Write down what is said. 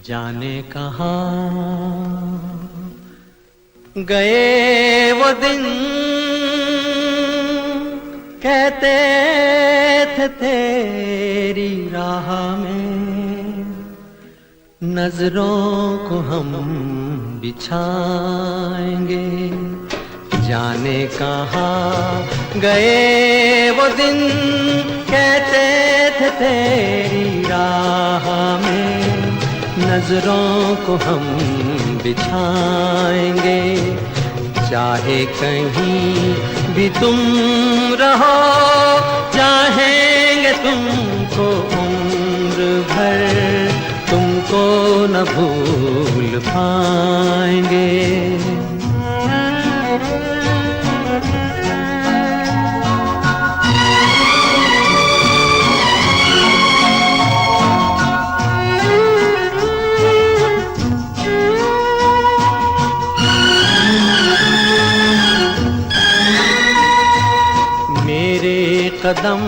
जाने कहाँ गए वो दिन, कहते थे तेरी राह में नजरों को हम बिछाएंगे। जाने कहाँ गए वो दिन, कहते थे तेरी राह में नजरों को हम बिछाएंगे। चाहे कहीं भी तुम रहो, चाहेंगे तुमको उम्र भर, तुमको न भूल पाएंगे। कदम